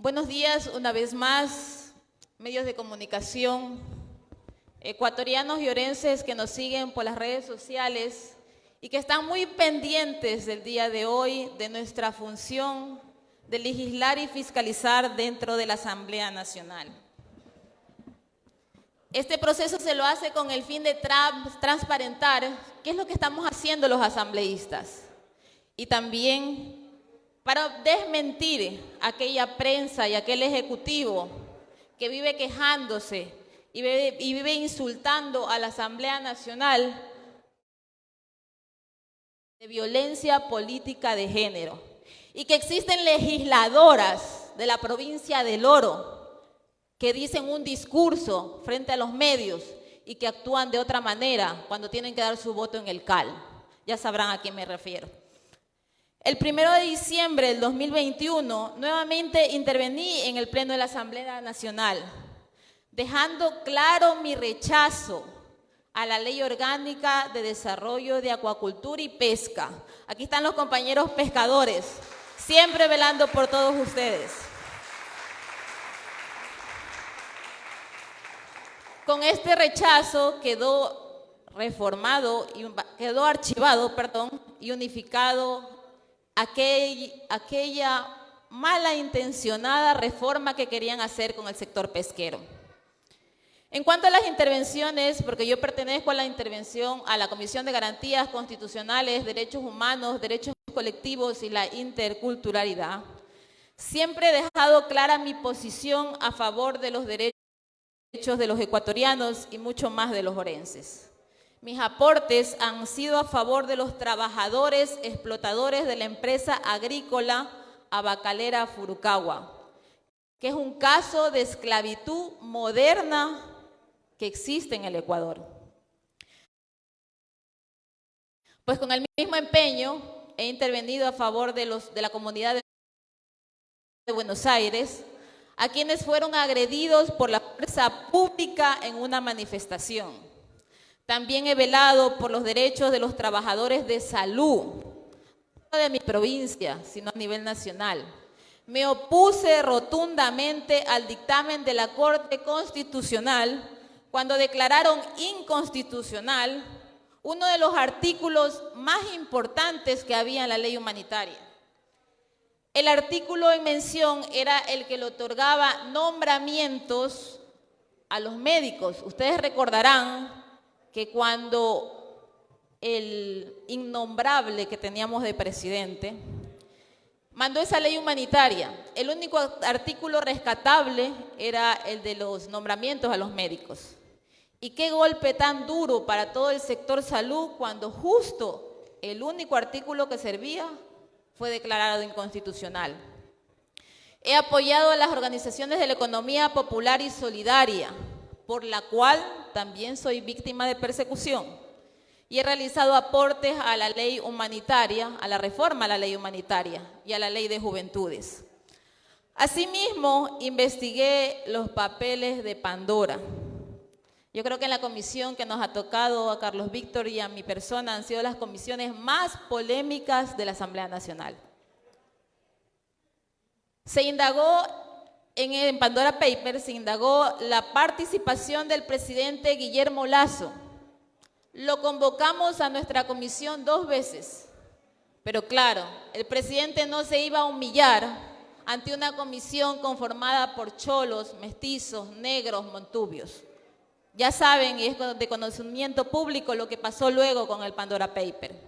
Buenos días una vez más, medios de comunicación, ecuatorianos y orenses que nos siguen por las redes sociales y que están muy pendientes del día de hoy de nuestra función de legislar y fiscalizar dentro de la Asamblea Nacional. Este proceso se lo hace con el fin de transparentar qué es lo que estamos haciendo los asambleístas y también para desmentir aquella prensa y aquel ejecutivo que vive quejándose y vive insultando a la Asamblea Nacional de violencia política de género y que existen legisladoras de la provincia del Oro que dicen un discurso frente a los medios y que actúan de otra manera cuando tienen que dar su voto en el CAL. Ya sabrán a quién me refiero. El 1 de diciembre del 2021, nuevamente intervení en el Pleno de la Asamblea Nacional, dejando claro mi rechazo a la Ley Orgánica de Desarrollo de Acuacultura y Pesca. Aquí están los compañeros pescadores, siempre velando por todos ustedes. Con este rechazo quedó archivado y unificado aquella mala intencionada reforma que querían hacer con el sector pesquero. En cuanto a las intervenciones, porque yo pertenezco a la Comisión de Garantías Constitucionales, Derechos Humanos, Derechos Colectivos y la Interculturalidad, siempre he dejado clara mi posición a favor de los derechos de los ecuatorianos y mucho más de los orenses. Mis aportes han sido a favor de los trabajadores explotadores de la empresa agrícola Abacalera Furukawa, que es un caso de esclavitud moderna que existe en el Ecuador. Pues con el mismo empeño he intervenido a favor de la comunidad de Buenos Aires, a quienes fueron agredidos por la fuerza pública en una manifestación. También he velado por los derechos de los trabajadores de salud, no de mi provincia, sino a nivel nacional. Me opuse rotundamente al dictamen de la Corte Constitucional cuando declararon inconstitucional uno de los artículos más importantes que había en la ley humanitaria. El artículo en mención era el que le otorgaba nombramientos a los médicos. Ustedes recordarán que cuando el innombrable que teníamos de presidente mandó esa ley humanitaria, el único artículo rescatable era el de los nombramientos a los médicos. Y qué golpe tan duro para todo el sector salud cuando justo el único artículo que servía fue declarado inconstitucional. He apoyado a las organizaciones de la economía popular y solidaria, por la cual también soy víctima de persecución. Y he realizado aportes a la ley humanitaria, a la reforma a la ley humanitaria y a la ley de juventudes. Asimismo, investigué los papeles de Pandora. Yo creo que en la comisión que nos ha tocado a Carlos Víctor y a mi persona han sido las comisiones más polémicas de la Asamblea Nacional. Se indagó en Pandora Papers, se indagó la participación del presidente Guillermo Lasso. Lo convocamos a nuestra comisión 2 veces, pero claro, el presidente no se iba a humillar ante una comisión conformada por cholos, mestizos, negros, montubios. Ya saben, y es de conocimiento público lo que pasó luego con el Pandora Paper.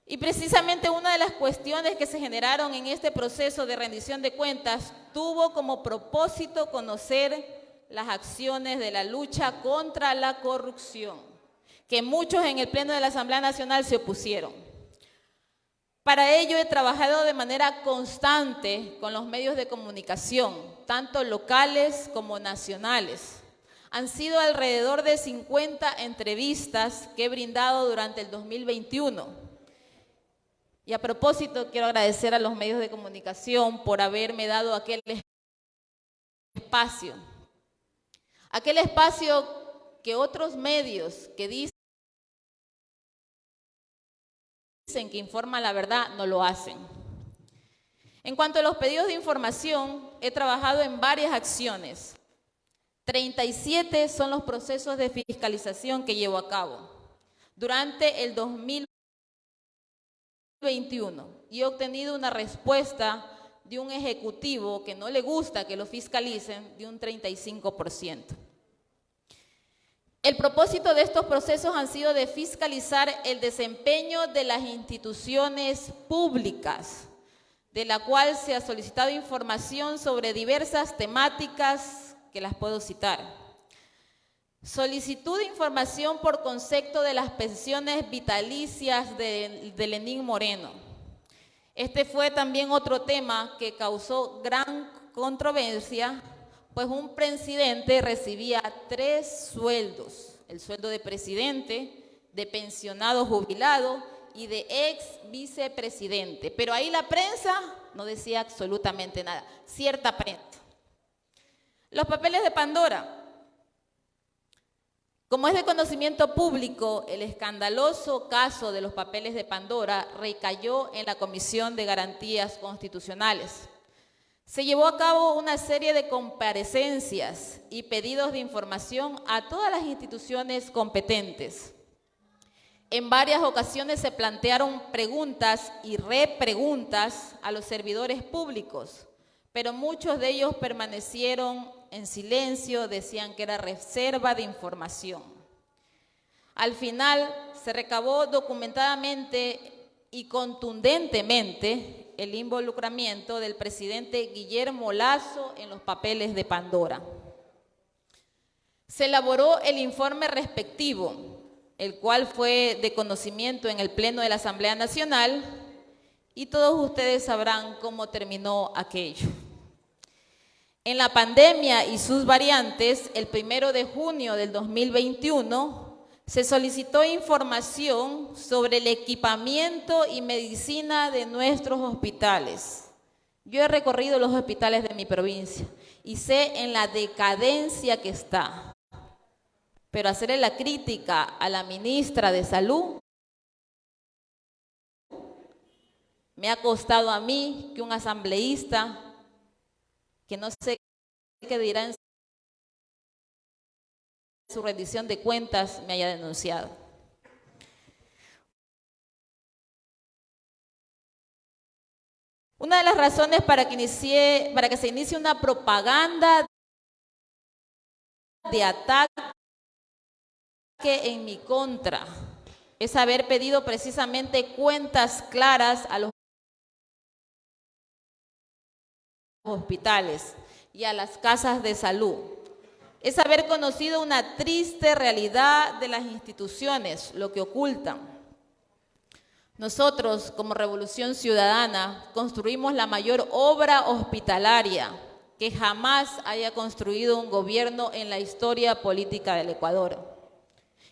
Y precisamente una de las cuestiones que se generaron en este proceso de rendición de cuentas tuvo como propósito conocer las acciones de la lucha contra la corrupción, que muchos en el Pleno de la Asamblea Nacional se opusieron. Para ello he trabajado de manera constante con los medios de comunicación, tanto locales como nacionales. Han sido alrededor de 50 entrevistas que he brindado durante el 2021. Y a propósito, quiero agradecer a los medios de comunicación por haberme dado aquel espacio. Aquel espacio que otros medios que dicen que informan la verdad no lo hacen. En cuanto a los pedidos de información, he trabajado en varias acciones. 37 son los procesos de fiscalización que llevo a cabo durante el 2021 y he obtenido una respuesta de un ejecutivo que no le gusta que lo fiscalicen de un 35%. El propósito de estos procesos han sido de fiscalizar el desempeño de las instituciones públicas, de la cual se ha solicitado información sobre diversas temáticas que las puedo citar. Solicitud de información por concepto de las pensiones vitalicias de Lenín Moreno. Este fue también otro tema que causó gran controversia, pues un presidente recibía 3 sueldos, el sueldo de presidente, de pensionado jubilado y de ex vicepresidente. Pero ahí la prensa no decía absolutamente nada, cierta prensa. Los papeles de Pandora. Como es de conocimiento público, el escandaloso caso de los papeles de Pandora recayó en la Comisión de Garantías Constitucionales. Se llevó a cabo una serie de comparecencias y pedidos de información a todas las instituciones competentes. En varias ocasiones se plantearon preguntas y repreguntas a los servidores públicos, pero muchos de ellos permanecieron en silencio, decían que era reserva de información. Al final se recabó documentadamente y contundentemente el involucramiento del presidente Guillermo Lasso en los papeles de Pandora. Se elaboró el informe respectivo, el cual fue de conocimiento en el Pleno de la Asamblea Nacional, y todos ustedes sabrán cómo terminó aquello. En la pandemia y sus variantes, el 1 de junio del 2021, se solicitó información sobre el equipamiento y medicina de nuestros hospitales. Yo he recorrido los hospitales de mi provincia y sé en la decadencia que está. Pero hacerle la crítica a la ministra de Salud me ha costado a mí que un asambleísta que no sé qué dirá en su rendición de cuentas me haya denunciado. Una de las razones para que se inicie una propaganda de ataque en mi contra es haber pedido precisamente cuentas claras a los hospitales y a las casas de salud. Es haber conocido una triste realidad de las instituciones, lo que ocultan. Nosotros, como Revolución Ciudadana, construimos la mayor obra hospitalaria que jamás haya construido un gobierno en la historia política del Ecuador.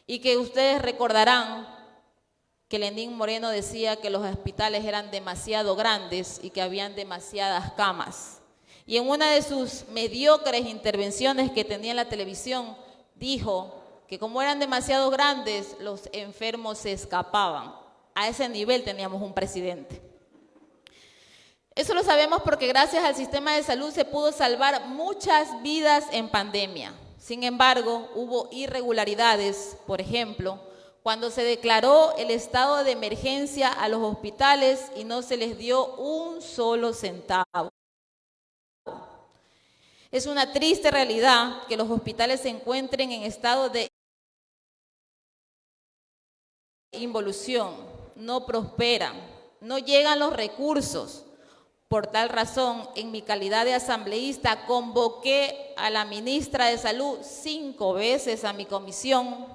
Y que ustedes recordarán que Lenín Moreno decía que los hospitales eran demasiado grandes y que habían demasiadas camas. Y en una de sus mediocres intervenciones que tenía en la televisión, dijo que como eran demasiado grandes, los enfermos se escapaban. A ese nivel teníamos un presidente. Eso lo sabemos porque gracias al sistema de salud se pudo salvar muchas vidas en pandemia. Sin embargo, hubo irregularidades, por ejemplo, cuando se declaró el estado de emergencia a los hospitales y no se les dio un solo centavo. Es una triste realidad que los hospitales se encuentren en estado de involución, no prosperan, no llegan los recursos. Por tal razón, en mi calidad de asambleísta, convoqué a la ministra de Salud 5 veces a mi comisión,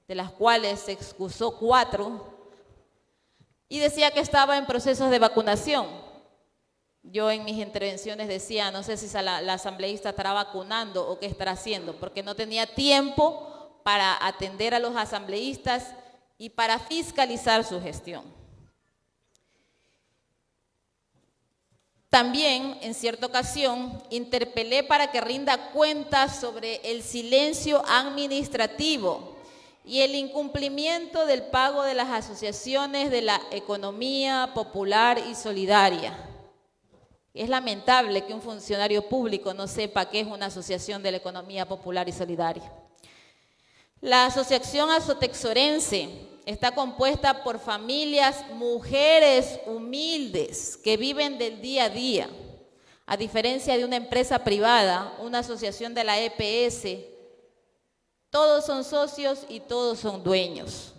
de las cuales se excusó 4, y decía que estaba en procesos de vacunación. Yo en mis intervenciones decía, no sé si la asambleísta estará vacunando o qué estará haciendo, porque no tenía tiempo para atender a los asambleístas y para fiscalizar su gestión. También, en cierta ocasión, interpelé para que rinda cuentas sobre el silencio administrativo y el incumplimiento del pago de las asociaciones de la economía popular y solidaria. Es lamentable que un funcionario público no sepa qué es una asociación de la economía popular y solidaria. La Asociación Azotexorense está compuesta por familias, mujeres humildes que viven del día a día. A diferencia de una empresa privada, una asociación de la EPS, todos son socios y todos son dueños.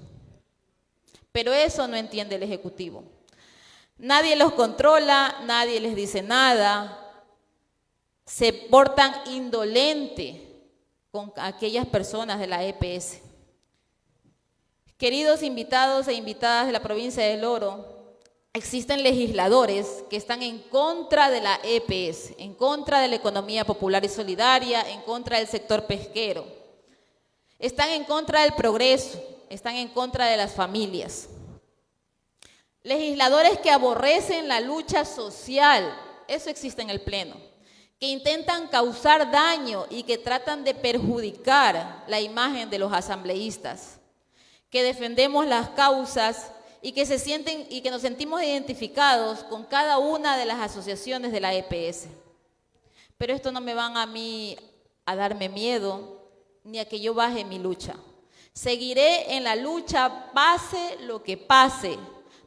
Pero eso no entiende el Ejecutivo. Nadie los controla, nadie les dice nada, se portan indolente con aquellas personas de la EPS. Queridos invitados e invitadas de la provincia del Oro, existen legisladores que están en contra de la EPS, en contra de la economía popular y solidaria, en contra del sector pesquero. Están en contra del progreso, están en contra de las familias. Legisladores que aborrecen la lucha social, eso existe en el Pleno, que intentan causar daño y que tratan de perjudicar la imagen de los asambleístas, que defendemos las causas y que nos sentimos identificados con cada una de las asociaciones de la EPS. Pero esto no me van a mí a darme miedo ni a que yo baje mi lucha. Seguiré en la lucha pase lo que pase.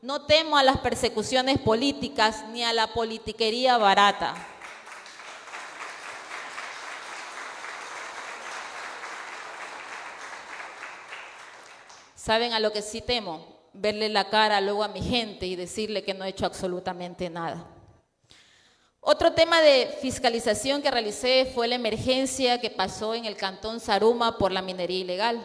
No temo a las persecuciones políticas ni a la politiquería barata. ¿Saben a lo que sí temo? Verle la cara luego a mi gente y decirle que no he hecho absolutamente nada. Otro tema de fiscalización que realicé fue la emergencia que pasó en el Cantón Zaruma por la minería ilegal.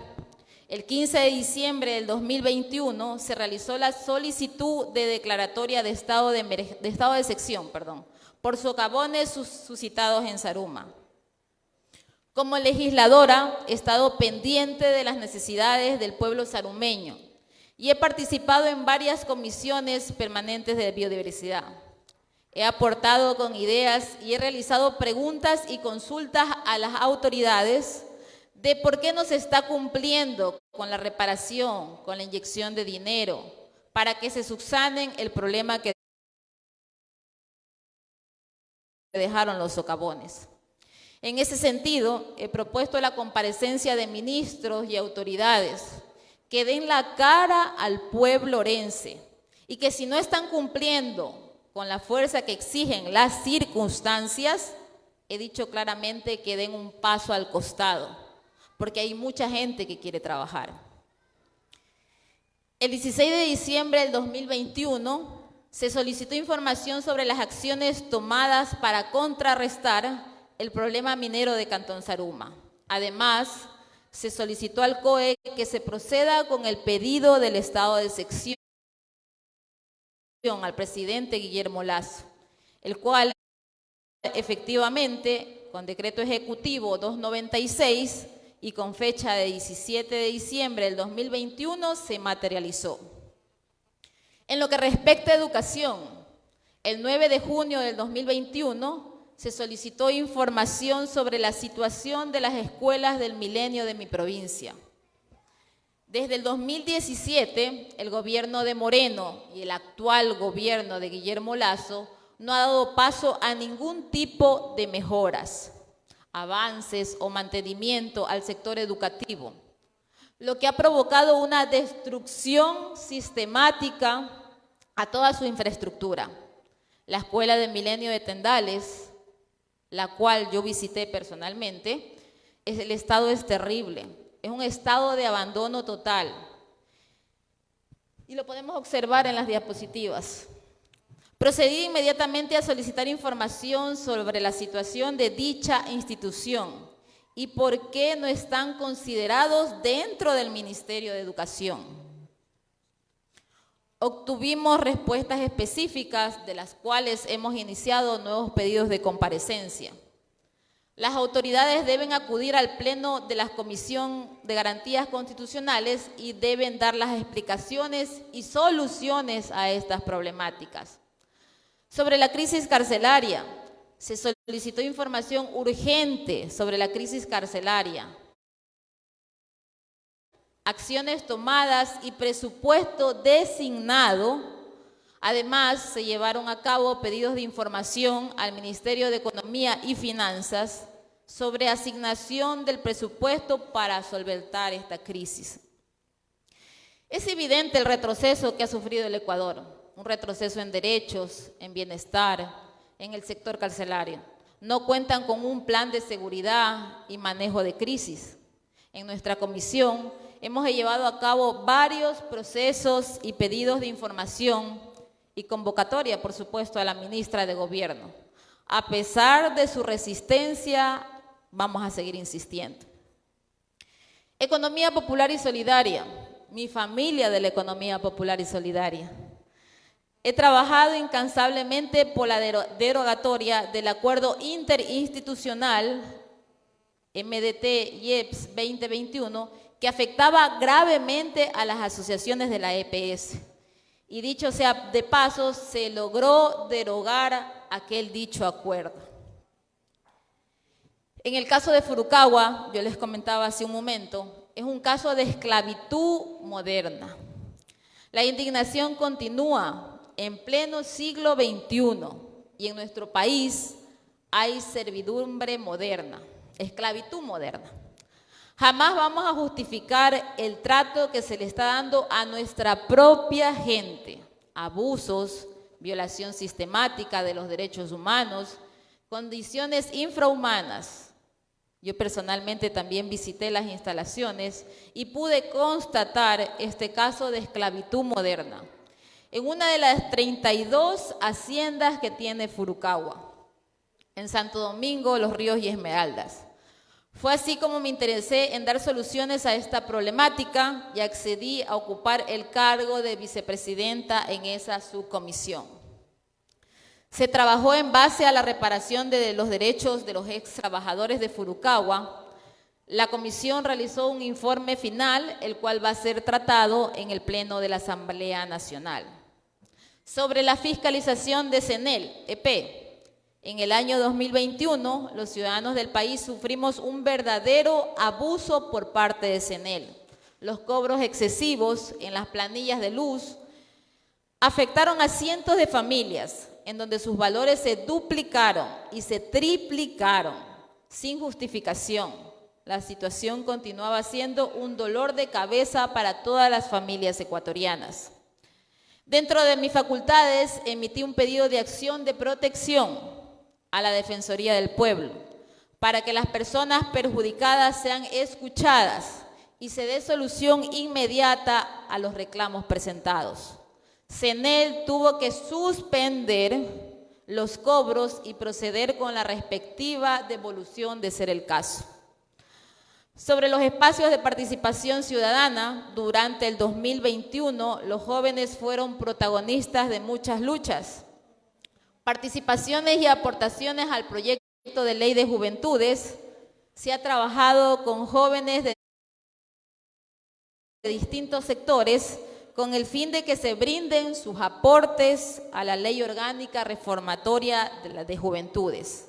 El 15 de diciembre del 2021 se realizó la solicitud de declaratoria de estado de excepción, por socavones suscitados en Zaruma. Como legisladora, he estado pendiente de las necesidades del pueblo zarumeño y he participado en varias comisiones permanentes de biodiversidad. He aportado con ideas y he realizado preguntas y consultas a las autoridades de por qué no se está cumpliendo con la reparación, con la inyección de dinero, para que se subsanen el problema que dejaron los socavones. En ese sentido, he propuesto la comparecencia de ministros y autoridades que den la cara al pueblo orense y que si no están cumpliendo con la fuerza que exigen las circunstancias, he dicho claramente que den un paso al costado, porque hay mucha gente que quiere trabajar. El 16 de diciembre del 2021 se solicitó información sobre las acciones tomadas para contrarrestar el problema minero de Cantón Zaruma. Además, se solicitó al COE que se proceda con el pedido del estado de excepción al presidente Guillermo Lasso, el cual efectivamente, con decreto ejecutivo 296 y con fecha de 17 de diciembre del 2021, se materializó. En lo que respecta a educación, el 9 de junio del 2021 se solicitó información sobre la situación de las escuelas del milenio de mi provincia. Desde el 2017, el gobierno de Moreno y el actual gobierno de Guillermo Lasso no ha dado paso a ningún tipo de mejoras, avances o mantenimiento al sector educativo, lo que ha provocado una destrucción sistemática a toda su infraestructura. La escuela del milenio de Tendales, la cual yo visité personalmente, el estado es terrible, es un estado de abandono total. Y lo podemos observar en las diapositivas. Procedí inmediatamente a solicitar información sobre la situación de dicha institución y por qué no están considerados dentro del Ministerio de Educación. Obtuvimos respuestas específicas de las cuales hemos iniciado nuevos pedidos de comparecencia. Las autoridades deben acudir al Pleno de la Comisión de Garantías Constitucionales y deben dar las explicaciones y soluciones a estas problemáticas. Sobre la crisis carcelaria, se solicitó información urgente sobre la crisis carcelaria, acciones tomadas y presupuesto designado Además, se llevaron a cabo pedidos de información al Ministerio de Economía y Finanzas sobre asignación del presupuesto para solventar esta crisis. Es evidente el retroceso que ha sufrido el Ecuador, un retroceso en derechos, en bienestar, en el sector carcelario. No cuentan con un plan de seguridad y manejo de crisis. En nuestra comisión hemos llevado a cabo varios procesos y pedidos de información y convocatoria, por supuesto, a la ministra de Gobierno. A pesar de su resistencia, vamos a seguir insistiendo. Economía popular y solidaria. Mi familia de la economía popular y solidaria. He trabajado incansablemente por la derogatoria del acuerdo interinstitucional MDT-IEPS 2021 que afectaba gravemente a las asociaciones de la EPS. Y dicho sea de paso, se logró derogar aquel dicho acuerdo. En el caso de Furukawa, yo les comentaba hace un momento, es un caso de esclavitud moderna. La indignación continúa en pleno siglo XXI y en nuestro país hay servidumbre moderna, esclavitud moderna. Jamás vamos a justificar el trato que se le está dando a nuestra propia gente. Abusos, violación sistemática de los derechos humanos, condiciones infrahumanas. Yo personalmente también visité las instalaciones y pude constatar este caso de esclavitud moderna en una de las 32 haciendas que tiene Furukawa, en Santo Domingo, Los Ríos y Esmeraldas. Fue así como me interesé en dar soluciones a esta problemática y accedí a ocupar el cargo de vicepresidenta en esa subcomisión. Se trabajó en base a la reparación de los derechos de los ex trabajadores de Furukawa. La comisión realizó un informe final, el cual va a ser tratado en el Pleno de la Asamblea Nacional. Sobre la fiscalización de CENEL, EP. En el año 2021, los ciudadanos del país sufrimos un verdadero abuso por parte de CENEL. Los cobros excesivos en las planillas de luz afectaron a cientos de familias, en donde sus valores se duplicaron y se triplicaron sin justificación. La situación continuaba siendo un dolor de cabeza para todas las familias ecuatorianas. Dentro de mis facultades, emití un pedido de acción de protección a la Defensoría del Pueblo, para que las personas perjudicadas sean escuchadas y se dé solución inmediata a los reclamos presentados. CENEL tuvo que suspender los cobros y proceder con la respectiva devolución de ser el caso. Sobre los espacios de participación ciudadana, durante el 2021, los jóvenes fueron protagonistas de muchas luchas. Participaciones y aportaciones al proyecto de ley de juventudes. Se ha trabajado con jóvenes de distintos sectores con el fin de que se brinden sus aportes a la ley orgánica reformatoria de juventudes.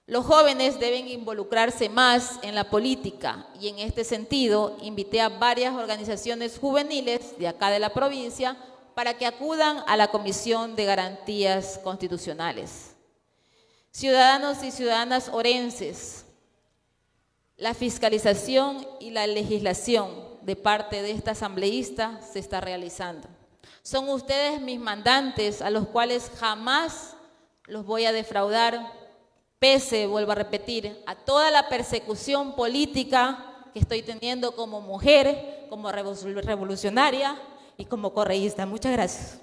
Los jóvenes deben involucrarse más en la política y en este sentido invité a varias organizaciones juveniles de acá de la provincia para que acudan a la Comisión de Garantías Constitucionales. Ciudadanos y ciudadanas orenses, la fiscalización y la legislación de parte de esta asambleísta se está realizando. Son ustedes mis mandantes a los cuales jamás los voy a defraudar, pese, vuelvo a repetir, a toda la persecución política que estoy teniendo como mujer, como revolucionaria y como correísta. Muchas gracias.